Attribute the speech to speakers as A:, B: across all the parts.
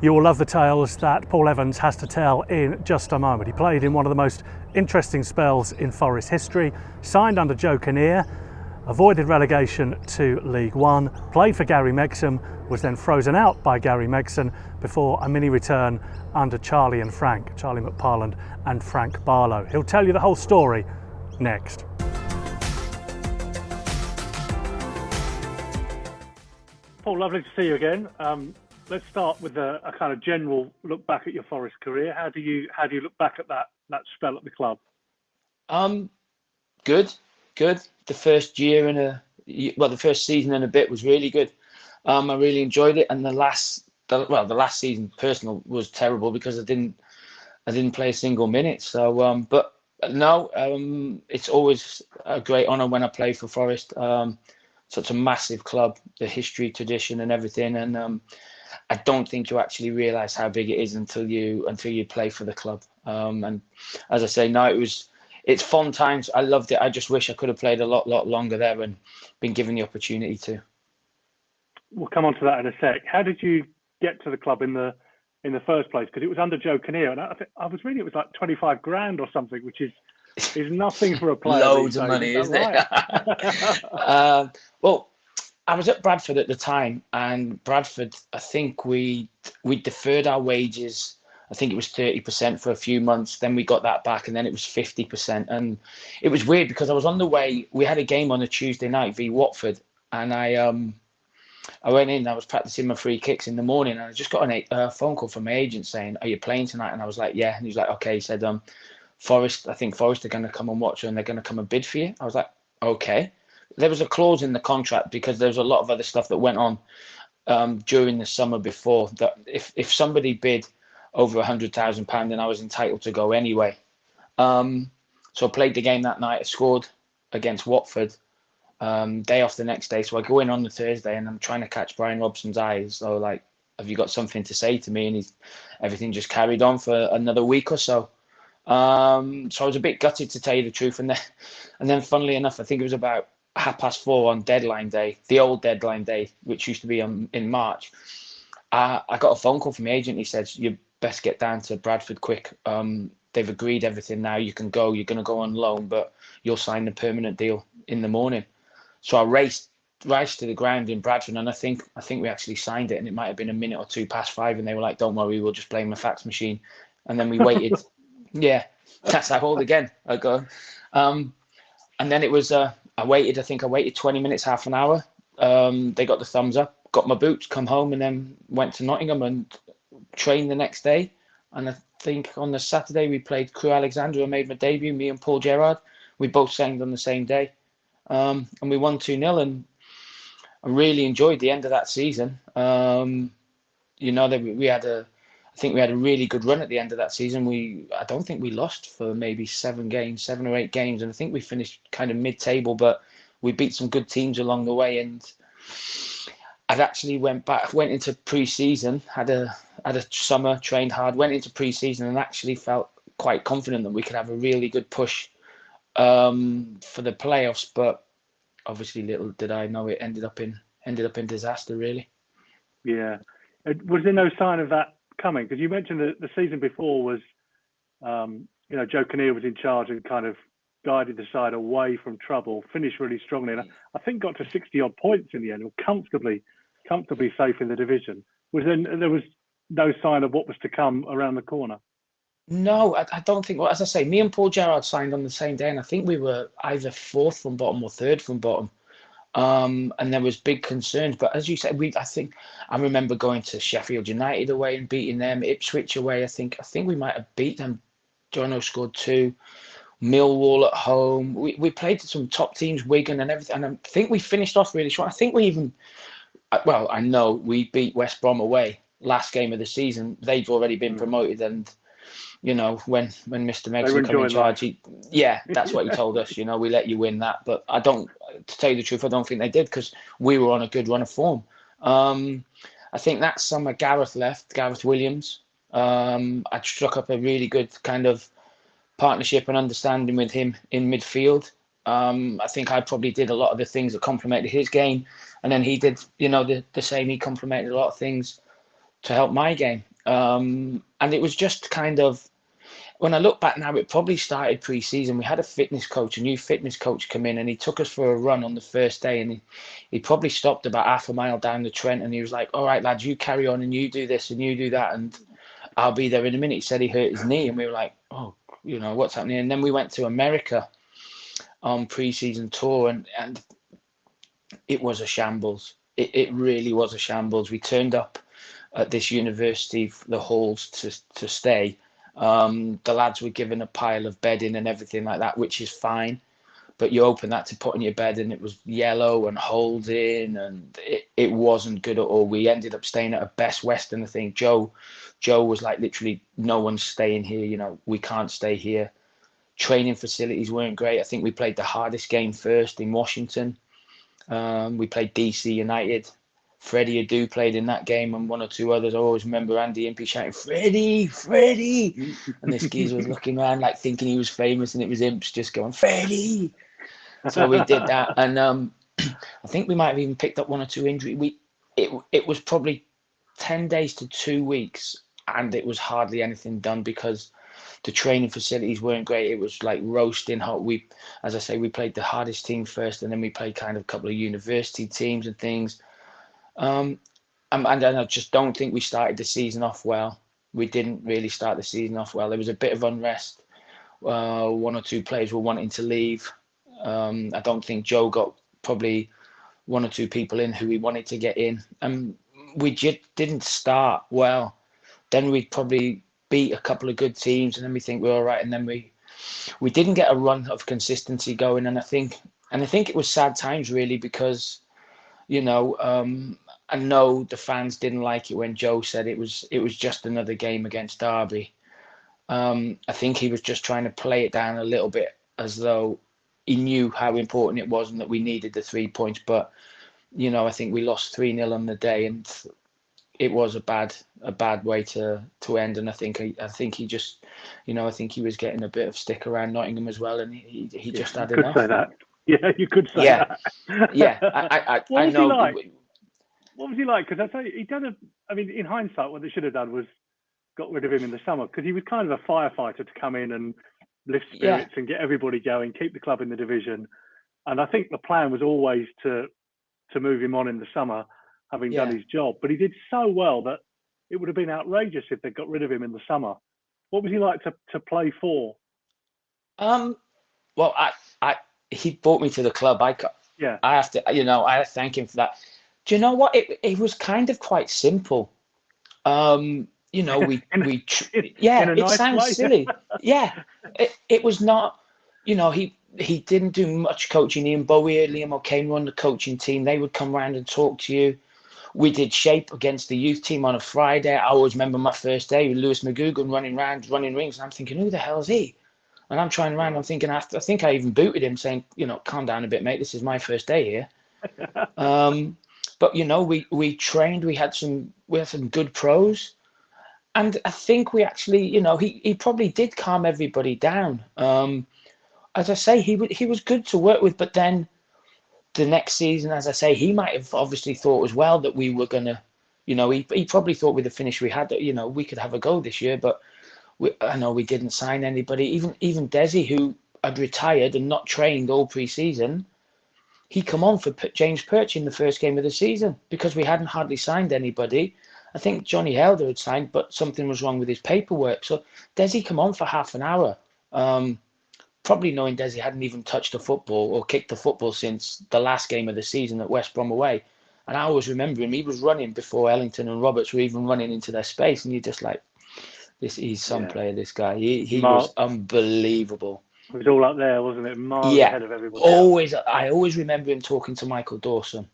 A: You will love the tales that Paul Evans has to tell in just a moment. He played in one of the most interesting spells in Forest history, signed under Joe Kinnear, avoided relegation to League One, played for Gary Megson, was then frozen out by Gary Megson before a mini return under Charlie McParland and Frank Barlow. He'll tell you the whole story next. Paul, lovely to see you again. Let's start with a kind of general look back at your Forest career. How do you look back at that spell at the club?
B: Good. The first year the first season and a bit was really good. I really enjoyed it, and the last season personal was terrible because I didn't play a single minute. So, but no, it's always a great honour when I play for Forest. Such a massive club, the history, tradition, and everything, and I don't think you actually realise how big it is until you play for the club. And as I say, no, it's fun times. I loved it. I just wish I could have played a lot longer there and been given the opportunity to.
A: We'll come on to that in a sec. How did you get to the club in the first place? Because it was under Joe Kinnear, and I was reading it was like 25 grand or something, which is nothing for a player.
B: Loads of money, isn't it? Well, I was at Bradford at the time, and Bradford, I think we deferred our wages. I think it was 30% for a few months. Then we got that back, and then it was 50%. And it was weird because I was on the way. We had a game on a Tuesday night v Watford, and I went in. I was practicing my free kicks in the morning, and I just got a phone call from my agent saying, "Are you playing tonight?" And I was like, "Yeah." And he was like, "Okay." He said, Forest are going to come and watch you, and they're going to come and bid for you." I was like, "Okay." There was a clause in the contract because there was a lot of other stuff that went on during the summer before that if somebody bid over £100,000, then I was entitled to go anyway. So I played the game that night. I scored against Watford. Day off the next day, so I go in on the Thursday, and I'm trying to catch Brian Robson's eyes. So like, have you got something to say to me? And everything just carried on for another week or so. So I was a bit gutted, to tell you the truth. And then funnily enough, I think it was about 4:30 on deadline day, the old deadline day, which used to be in March. I got a phone call from the agent. He said, "You best get down to Bradford quick. They've agreed everything now. You can go. You're going to go on loan, but you'll sign the permanent deal in the morning." So I raced to the ground in Bradford, and I think we actually signed it, and it might have been a minute or two past 5, and they were like, "Don't worry, we'll just blame the fax machine." And then we waited. Yeah, that's how old again I go. And then it was I waited. I think I waited 20 minutes, half an hour. They got the thumbs up, got my boots, come home, and then went to Nottingham and trained the next day. And I think on the Saturday we played Crewe Alexandra. I made my debut, me and Paul Gerrard. We both signed on the same day. And we won 2-0, and I really enjoyed the end of that season. I think we had a really good run at the end of that season. I don't think we lost for maybe 7 or 8 games, and I think we finished kind of mid-table, but we beat some good teams along the way. And I'd actually went into pre-season, had a summer, trained hard, went into pre-season, and actually felt quite confident that we could have a really good push for the playoffs. But obviously, little did I know it ended up in disaster, really.
A: Yeah. Was there no sign of that coming? Because you mentioned that the season before was, Joe Kinnear was in charge and kind of guided the side away from trouble, finished really strongly, and I think got to 60 odd points in the end, or comfortably safe in the division. There was no sign of what was to come around the corner?
B: No, I don't think. Well, as I say, me and Paul Gerrard signed on the same day, and I think we were either 4th from bottom or 3rd from bottom. And there was big concerns, but as you said, I remember going to Sheffield United away and beating them. Ipswich away, I think we might have beat them. Jono scored 2. Millwall at home. We played some top teams, Wigan and everything. And I think we finished off really strong. I think we even, I know we beat West Brom away last game of the season. They've already been promoted, and when Mr. Megson come in charge, that's what he told us. We let you win that, but to tell you the truth, I don't think they did, because we were on a good run of form. I think that summer Gareth Williams. I struck up a really good kind of partnership and understanding with him in midfield. I think I probably did a lot of the things that complemented his game, and then he did, the same. He complemented a lot of things to help my game. And it was just kind of, when I look back now, it probably started pre-season. We had a new fitness coach come in, and he took us for a run on the first day, and he probably stopped about half a mile down the Trent, and he was like, all right, lads, you carry on and you do this and you do that, and I'll be there in a minute. He said he hurt his knee, and we were like, oh, what's happening? And then we went to America on pre-season tour, and it was a shambles. It really was a shambles. We turned up at this university, the halls to stay. The lads were given a pile of bedding and everything like that, which is fine. But you open that to put in your bed, and it was yellow and holes in, and it wasn't good at all. We ended up staying at a Best Western, I think. Joe was like, literally, no one's staying here. We can't stay here. Training facilities weren't great. I think we played the hardest game first in Washington. We played DC United. Freddie Adu played in that game, and one or two others. I always remember Andy Impey shouting, "Freddie, Freddie!" And this geezer was looking around like thinking he was famous, and it was Imps just going, "Freddie!" So we did that, and I think we might have even picked up one or two injuries. It was probably 10 days to 2 weeks, and it was hardly anything done because the training facilities weren't great. It was like roasting hot. As I say, we played the hardest team first, and then we played kind of a couple of university teams and things. And I just don't think we started the season off well. We didn't really start the season off well. There was a bit of unrest. One or two players were wanting to leave. I don't think Joe got probably one or two people in who he wanted to get in. And we just didn't start well. Then we probably beat a couple of good teams, and then we think we're all right. And then we didn't get a run of consistency going. And I think it was sad times, really, because, I know the fans didn't like it when Joe said it was just another game against Derby. I think he was just trying to play it down a little bit, as though he knew how important it was and that we needed the 3 points. But, I think we lost 3-0 on the day, and it was a bad way to end. And I think he just, I think he was getting a bit of stick around Nottingham as well, and he just had enough.
C: Say that. Yeah, you could say that.
B: Yeah. I know.
C: What was he like? Because I tell you, in hindsight, what they should have done was got rid of him in the summer, because he was kind of a firefighter to come in and lift spirits and get everybody going, keep the club in the division. And I think the plan was always to move him on in the summer, having done his job. But he did so well that it would have been outrageous if they got rid of him in the summer. What was he like to play for?
B: Well, he brought me to the club. I have to, I thank him for that. Do you know what? It was kind of quite simple. It sounds silly. Yeah, it was not. He didn't do much coaching. Ian Bowie, Liam O'Kane run the coaching team. They would come around and talk to you. We did shape against the youth team on a Friday. I always remember my first day with Lewis McGugan running rings, and I'm thinking, who the hell is he? And I'm trying around. I'm thinking, I think I even booted him, saying, calm down a bit, mate. This is my first day here. But we trained. We had some good pros, and I think we actually, he probably did calm everybody down. As I say, he was good to work with. But then the next season, as I say, he might have obviously thought as well that we were gonna, he probably thought with the finish we had that, we could have a go this year. But I know we didn't sign anybody. Even Desi, who had retired and not trained all pre-season, he come on for James Perch in the first game of the season because we hadn't hardly signed anybody. I think Johnny Helder had signed, but something was wrong with his paperwork. So Desi come on for half an hour, probably knowing Desi hadn't even touched a football or kicked the football since the last game of the season at West Brom away. And I always remember him. He was running before Ellington and Roberts were even running into their space. And you're just like, he's some player, this guy. He was unbelievable.
C: It was all up there, wasn't it? Miles ahead of everybody
B: else. I always remember him talking to Michael Dawson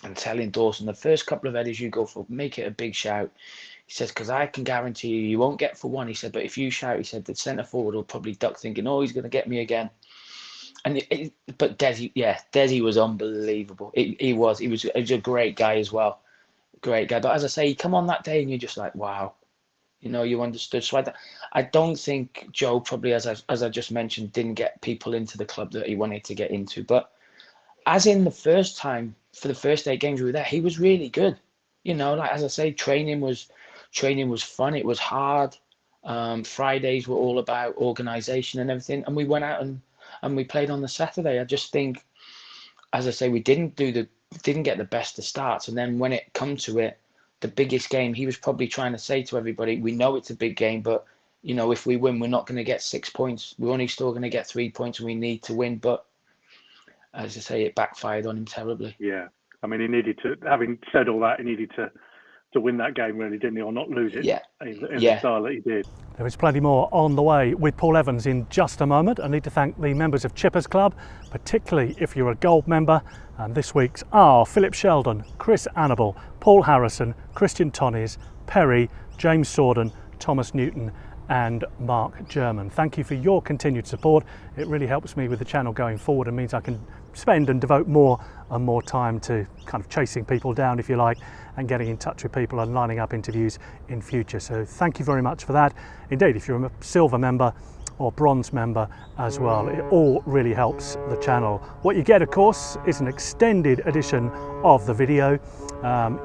B: and telling Dawson, the first couple of headers you go for, make it a big shout. He says, because I can guarantee you won't get for one. He said, but if you shout, he said, the centre forward will probably duck thinking, oh, he's going to get me again. But Desi was unbelievable. He was a great guy as well. Great guy. But as I say, he come on that day and you're just like, wow. You understood. So I don't think Joe probably, as I just mentioned, didn't get people into the club that he wanted to get into. But as in the first time, for the first 8 games we were there, he was really good. Like, as I say, training was training was fun. It was hard. Fridays were all about organisation and everything. And we went out and we played on the Saturday. I just think, as I say, we didn't get the best of starts. And then when it come to it, the biggest game, he was probably trying to say to everybody, we know it's a big game, but if we win, we're not going to get 6 points. We're only still going to get 3 points, and we need to win. But as I say, it backfired on him terribly.
C: Yeah, I mean, he needed to. Having said all that, he needed to win that game, really, didn't he, or not lose it?
B: Yeah.
C: In the style that he did.
A: There is plenty more on the way with Paul Evans in just a moment. I need to thank the members of Chippers Club, particularly if you're a gold member. And this week's are Philip Sheldon, Chris Annable, Paul Harrison, Christian Tonnies, Perry, James Sorden, Thomas Newton and Mark German. Thank you for your continued support. It really helps me with the channel going forward and means I can spend and devote more and more time to kind of chasing people down, if you like, and getting in touch with people and lining up interviews in future. So thank you very much for that. Indeed, if you're a silver member or bronze member as well, it all really helps the channel. What you get, of course, is an extended edition of the video.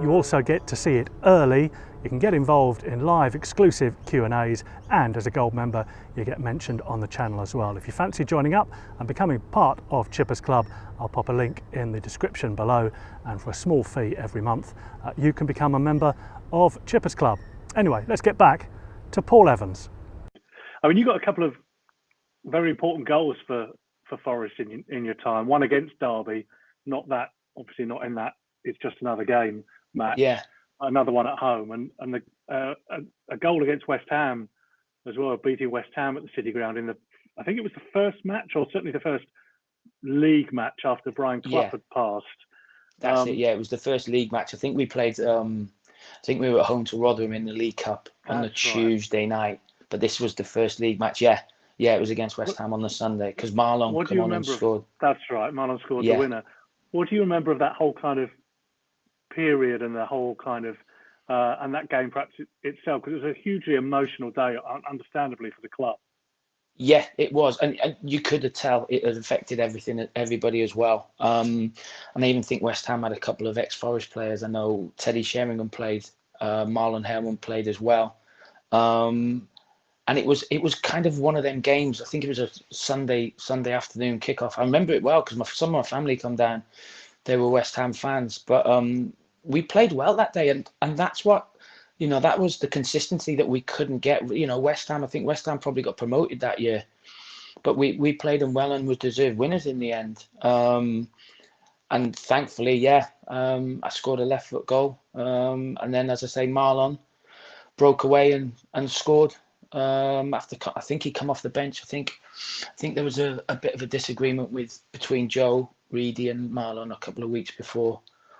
A: You also get to see it early. You can get involved in live exclusive Q&As, and as a gold member you get mentioned on the channel as well. If you fancy joining up and becoming part of Chippers Club, I'll pop a link in the description below, and for a small fee every month you can become a member of Chippers Club. Anyway, let's get back to Paul Evans.
C: I mean, you got a couple of very important goals for Forest in your time. One against Derby, obviously not in that it's just another game match.
B: Yeah.
C: Another one at home, and a goal against West Ham as well, beating West Ham at the City Ground I think it was the first match, or certainly the first league match after Brian Clough had passed.
B: That's it. Yeah, it was the first league match. I think we played. I think we were at home to Rotherham in the League Cup on the Tuesday night, but this was the first league match. Yeah, it was against West Ham on the Sunday because Marlon came on and scored.
C: That's right, Marlon scored the winner. What do you remember of that whole kind of period and the whole kind of and that game perhaps itself, because it was a hugely emotional day, understandably, for the club?
B: Yeah, it was, and you could tell it had affected everybody as well. And I even think West Ham had a couple of ex-Forest players. I know Teddy Sheringham played, Marlon Hellman played as well, and it was kind of one of them games. I think it was a Sunday afternoon kickoff. I remember it well because some of my family come down. They were West Ham fans, but we played well that day, and that's what, that was the consistency that we couldn't get. West Ham, I think West Ham probably got promoted that year, but we played them well and was deserved winners in the end. And thankfully, I scored a left foot goal, and then, as I say, Marlon broke away and scored. After I think he come off the bench. I think there was a bit of a disagreement between Joe, Reedy and Marlon a couple of weeks before,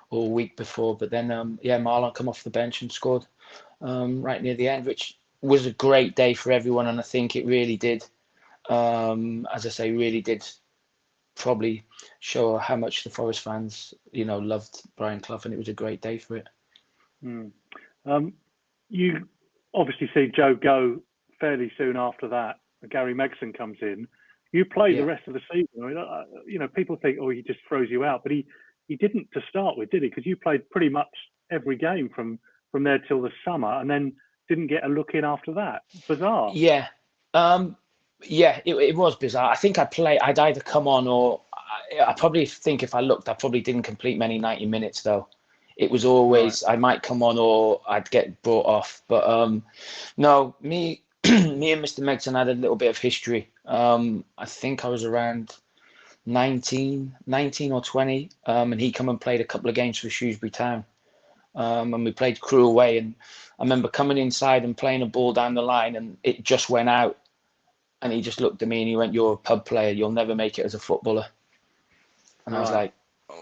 B: or a week before, but then Marlon come off the bench and scored right near the end, which was a great day for everyone, and I think it really did, as I say, really did probably show how much the Forest fans loved Brian Clough, and it was a great day for it.
C: You obviously see Joe go fairly soon after that. Gary Megson comes in. You play the rest of the season. I mean, people think, he just throws you out, but he didn't to start with, did he? Because you played pretty much every game from there till the summer, and then didn't get a look in after that. Bizarre.
B: Yeah, it was bizarre. I think I'd either come on, or I probably think if I looked, I probably didn't complete many 90 minutes though. It was always I might come on or I'd get brought off. But no, me and Mr. Megson had a little bit of history. I think I was around 19 or 20, and he come and played a couple of games for Shrewsbury Town, and we played Crewe away. And I remember coming inside and playing a ball down the line, and it just went out. And he just looked at me and he went, "You're a pub player. You'll never make it as a footballer." And I was like,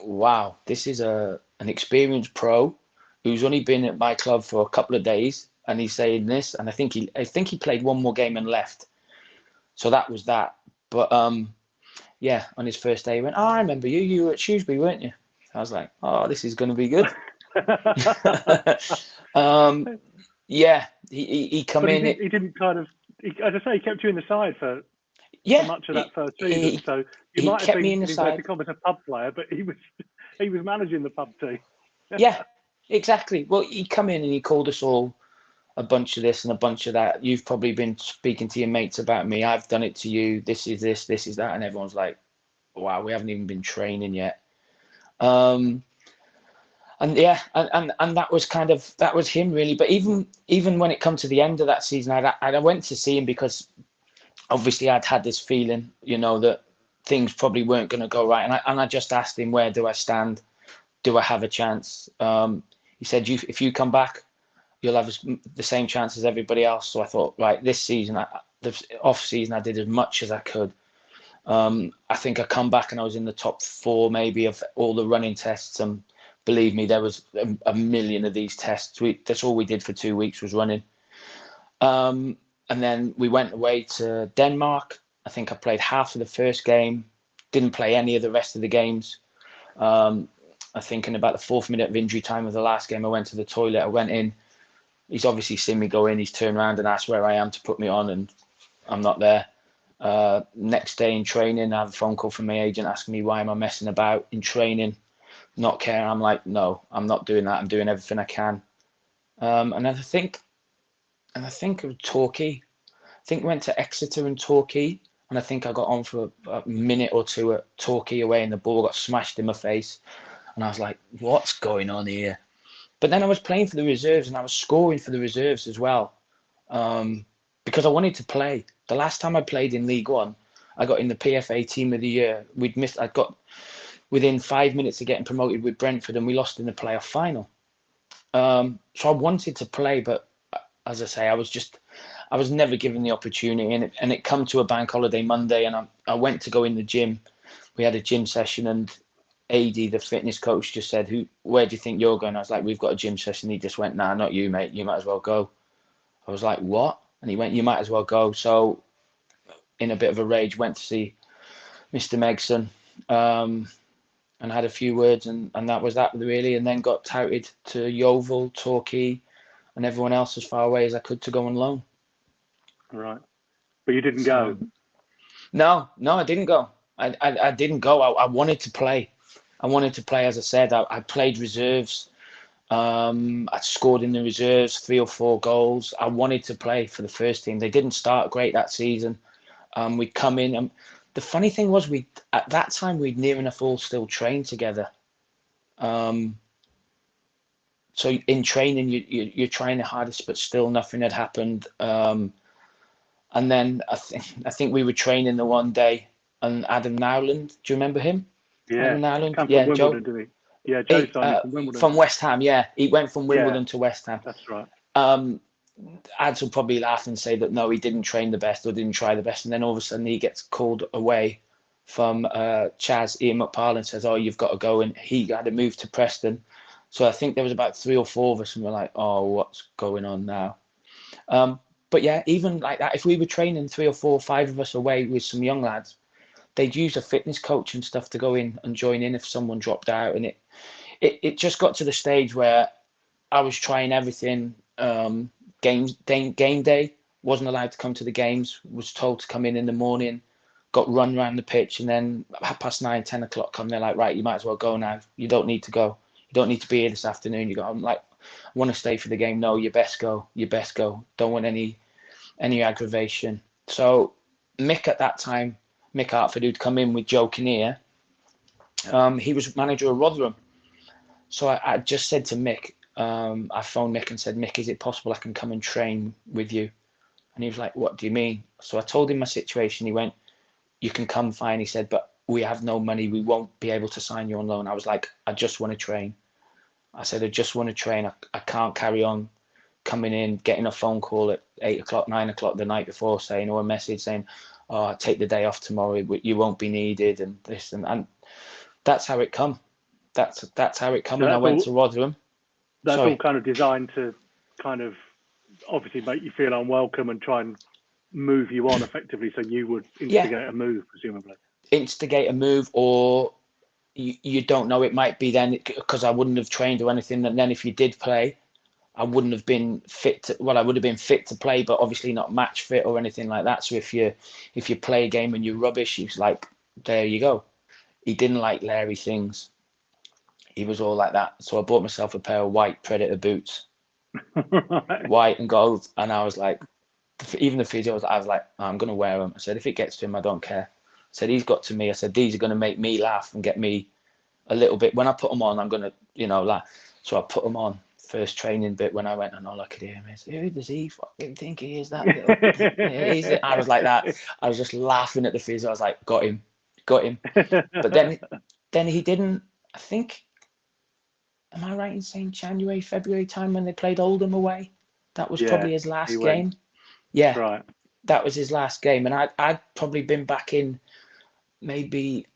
B: "Wow, this is an experienced pro who's only been at my club for a couple of days, and he's saying this." And I think he played one more game and left. So that was that. But on his first day, he went, "Oh, I remember you. You were at Shrewsbury, weren't you?" I was like, "Oh, this is going to be good." He come in.
C: He didn't kind of. As I say, he kept you in the side for much of that first season. So you might have been as a pub player, but he was managing the pub team.
B: Yeah, exactly. Well, he come in and he called us all a bunch of this and a bunch of that. You've probably been speaking to your mates about me. I've done it to you. This is this, this is that. And everyone's like, wow, we haven't even been training yet. And that was that was him really. But even when it come to the end of that season, I went to see him because obviously I'd had this feeling, that things probably weren't going to go right. And I just asked him, where do I stand? Do I have a chance? He said, if you come back, you'll have the same chance as everybody else. So I thought, right, this season, the off season, I did as much as I could. I think I come back and I was in the top 4 maybe of all the running tests. And believe me, there was a million of these tests. That's all we did for 2 weeks was running. And then we went away to Denmark. I think I played half of the first game, didn't play any of the rest of the games. I think in about the 4th minute of injury time of the last game, I went to the toilet. I went in. He's obviously seen me go in. He's turned around and asked where I am to put me on, and I'm not there. Next day in training, I have a phone call from my agent asking me why am I messing about in training, not caring. I'm like, no, I'm not doing that. I'm doing everything I can. And I think of Torquay. I think we went to Exeter and Torquay, and I think I got on for a minute or two at Torquay away, and the ball got smashed in my face. And I was like, what's going on here? But then I was playing for the reserves and I was scoring for the reserves as well, because I wanted to play. The last time I played in League One, I got in the PFA Team of the Year. I got within 5 minutes of getting promoted with Brentford, and we lost in the playoff final. So I wanted to play, but as I say, I was never given the opportunity. And it come to a bank holiday Monday, and I went to go in the gym. We had a gym session, and AD, the fitness coach, just said, where do you think you're going? I was like, we've got a gym session. He just went, nah, not you, mate. You might as well go. I was like, what? And he went, you might as well go. So in a bit of a rage, went to see Mr. Megson, and had a few words, and that was that really. And then got touted to Yeovil, Torquay, and everyone else as far away as I could to go on loan.
C: Right. But you didn't go?
B: No, I didn't go. I didn't go. I wanted to play. I wanted to play, as I said. I played reserves. I scored in the reserves 3 or 4 goals. I wanted to play for the first team. They didn't start great that season. We'd come in. And the funny thing was, at that time, we'd near enough all still trained together. So in training, you're trying the hardest, but still nothing had happened. And then I think we were training the one day, and Adam Nowland, do you remember him?
C: Yeah,
B: Adam Nowland?
C: come from Wimbledon, didn't he? Yeah, Joe signed from Wimbledon.
B: From West Ham, yeah. He went from Wimbledon to West Ham.
C: That's right.
B: Ads will probably laugh and say that no, he didn't train the best or didn't try the best, and then all of a sudden he gets called away from Chaz, Ian McParland says, oh, you've got to go, and he had to move to Preston. So I think there was about 3 or 4 of us, and we're like, oh, what's going on now? But yeah, even like that, if we were training 3 or 4 or 5 of us away with some young lads, they'd use a fitness coach and stuff to go in and join in if someone dropped out. And it just got to the stage where I was trying everything. Game day, wasn't allowed to come to the games, was told to come in the morning, got run around the pitch, and then 9:30, 10 o'clock come, they're like, right, you might as well go now. You don't need to go. You don't need to be here this afternoon. I'm like, I want to stay for the game. No, you best go. Don't want any aggravation. So Mick at that time, Mick Hartford, who'd come in with Joe Kinnear, he was manager of Rotherham. So I just said to Mick, I phoned Mick and said, Mick, is it possible I can come and train with you? And he was like, what do you mean? So I told him my situation. He went, you can come fine. He said, but we have no money. We won't be able to sign you on loan. I was like, I just want to train. I said, I just want to train. I can't carry on coming in, getting a phone call at 8 o'clock, 9 o'clock the night before saying, or a message saying, oh, take the day off tomorrow, you won't be needed, and this and that's how it come. That's how it come. So and I went to Rotherham.
C: That's all kind of designed to kind of obviously make you feel unwelcome and try and move you on effectively, so you would instigate a move, presumably. Instigate a move, or you don't know, it might be then, because I wouldn't have trained or anything, and then if you did play, I wouldn't have been fit to, I would have been fit to play, but obviously not match fit or anything like that. So if you play a game and you're rubbish, he's like, there you go. He didn't like Larry things. He was all like that. So I bought myself a pair of white Predator boots, Right.
B: white and gold. And I was like, even the physio, I was like, I'm going to wear them. I said, if it gets to him, I don't care. I said, he's got to me. I said, these are going to make me laugh and get me a little bit. When I put them on, I'm going to, laugh. So I put them on first training bit when I went, and all I could hear him is, who does he fucking think he is, that little? I was like that. I was just laughing at the physio. I was like, got him. But then he didn't, I think, am I right in saying January, February time when they played Oldham away? That was probably his last game. Yeah,
C: right.
B: that was his last game. And I'd probably been back in maybe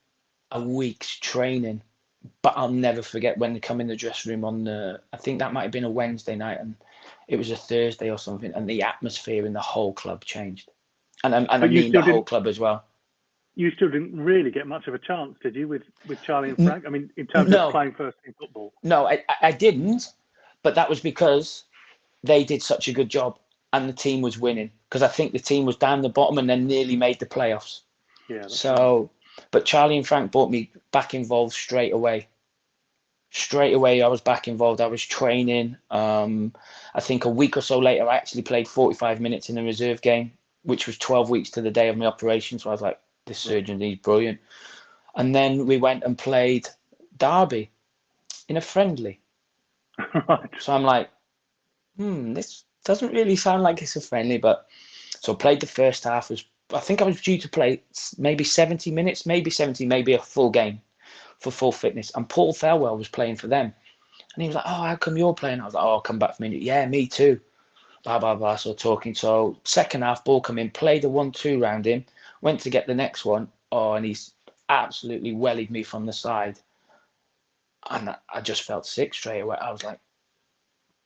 B: a week's training. But I'll never forget when they come in the dressing room on I think that might have been a Wednesday night, and it was a Thursday or something, and the atmosphere in the whole club changed. And I mean the whole club as well.
C: You still didn't really get much of a chance, did you, with Charlie and Frank? I mean, in terms of playing first team football?
B: No, I didn't, but that was because they did such a good job and the team was winning. Because I think the team was down the bottom and then nearly made the playoffs.
C: Yeah.
B: So, but Charlie and Frank brought me back involved straight away. I was back involved. I was training. I think a week or so later, I actually played 45 minutes in a reserve game, which was 12 weeks to the day of my operation. So I was like, this surgeon, he's brilliant. And then we went and played Derby in a friendly.
C: Right.
B: So I'm like, this doesn't really sound like it's a friendly. But so I played the first half. I think I was due to play maybe 70 minutes, maybe a full game for full fitness. And Paul Thelwell was playing for them. And he was like, oh, how come you're playing? I was like, oh, I'll come back for a minute. Yeah, me too. Blah, blah, blah. So talking. So second half, ball come in, played a 1-2 round him, went to get the next one. Oh, and he's absolutely wellied me from the side. And I just felt sick straight away. I was like,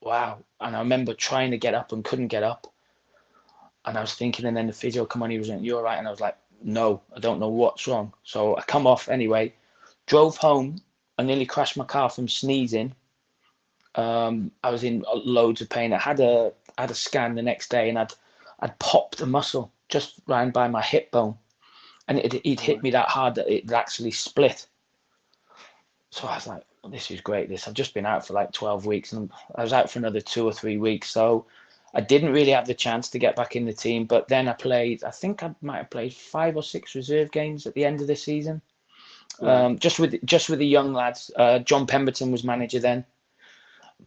B: wow. And I remember trying to get up and couldn't get up. And I was thinking, and then the physio come on, he was like, you're right. And I was like, no, I don't know what's wrong. So I come off anyway, drove home. I nearly crashed my car from sneezing. I was in loads of pain. I had a scan the next day, and I'd popped a muscle just round by my hip bone, and it'd hit me that hard that it actually split. So I was like, oh, this is great. I've just been out for like 12 weeks, and I was out for another 2 or 3 weeks. So I didn't really have the chance to get back in the team. But then I think I might have played 5 or 6 reserve games at the end of the season. Right. Just with the young lads. John Pemberton was manager then.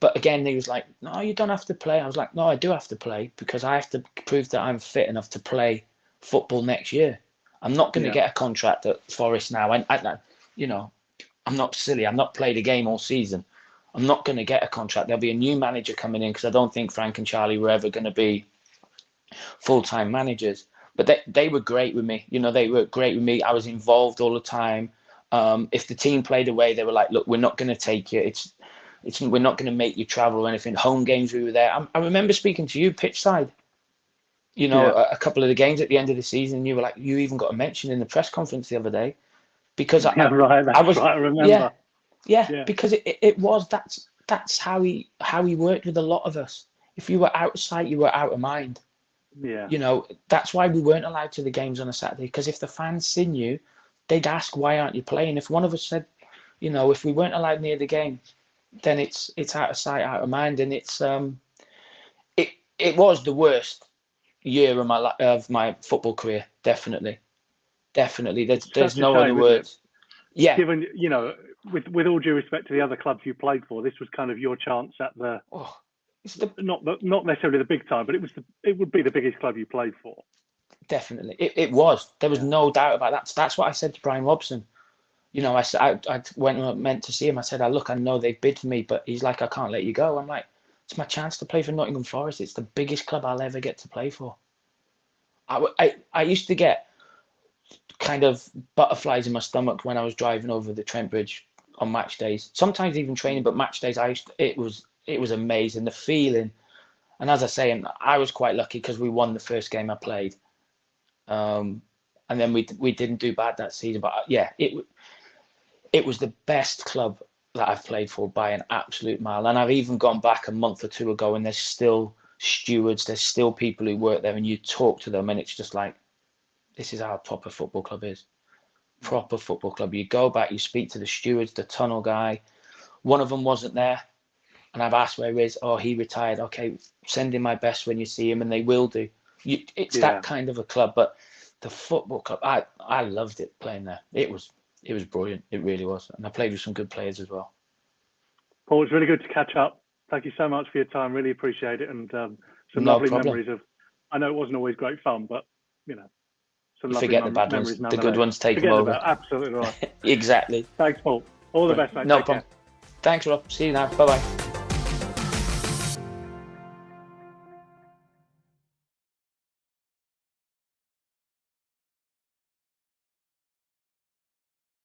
B: But again, he was like, no, you don't have to play. I was like, no, I do have to play because I have to prove that I'm fit enough to play football next year. I'm not going to get a contract at Forest now. I'm not silly. I'm not played a game all season. I'm not going to get a contract. There'll be a new manager coming in because I don't think Frank and Charlie were ever going to be full-time managers. But they were great with me. They were great with me. I was involved all the time. If the team played away, they were like, look, we're not going to take you. We're not going to make you travel or anything. Home games, we were there. I remember speaking to you pitch side, a couple of the games at the end of the season. And you were like, you even got a mention in the press conference the other day because I remember. Yeah, because it was that's how he worked with a lot of us. If you were out of sight, you were out of mind.
C: Yeah.
B: That's why we weren't allowed to the games on a Saturday, because if the fans seen you, they'd ask, why aren't you playing? If one of us said, if we weren't allowed near the game, then it's out of sight, out of mind, and it was the worst year of my football career. Definitely. There's no other words. Yeah.
C: Given with all due respect to the other clubs you played for, this was kind of your chance at not necessarily the big time, but it would be the biggest club you played for.
B: Definitely, it was. There was no doubt about that. That's what I said to Brian Robson. I meant to see him. I said, look, I know they bid for me, but he's like, I can't let you go. I'm like, it's my chance to play for Nottingham Forest. It's the biggest club I'll ever get to play for. I used to get kind of butterflies in my stomach when I was driving over the Trent Bridge on match days. Sometimes even training, but match days, it was amazing, the feeling. And as I say, I was quite lucky because we won the first game I played. And then we didn't do bad that season, but it was the best club that I've played for by an absolute mile. And I've even gone back a month or two ago, and there's still stewards, there's still people who work there, and you talk to them, and it's just like, this is how a proper football club is. Proper football club. You go back, you speak to the stewards, the tunnel guy. One of them wasn't there. and I've asked where he is. Oh, he retired. Okay, send him my best when you see him, and they will do. It's that kind of a club. But the football club, I loved it playing there. It was brilliant. It really was. And I played with some good players as well.
C: Paul, it's really good to catch up. Thank you so much for your time. Really appreciate it. And some lovely memories of, I know it wasn't always great fun, but, you know, some lovely
B: forget the bad
C: memories.
B: ones. The good ones take them over.
C: Absolutely right.
B: Exactly.
C: Thanks, Paul. All the best, mate.
B: No
C: Take
B: problem.
C: care.
B: Thanks, Rob. See you now. Bye-bye.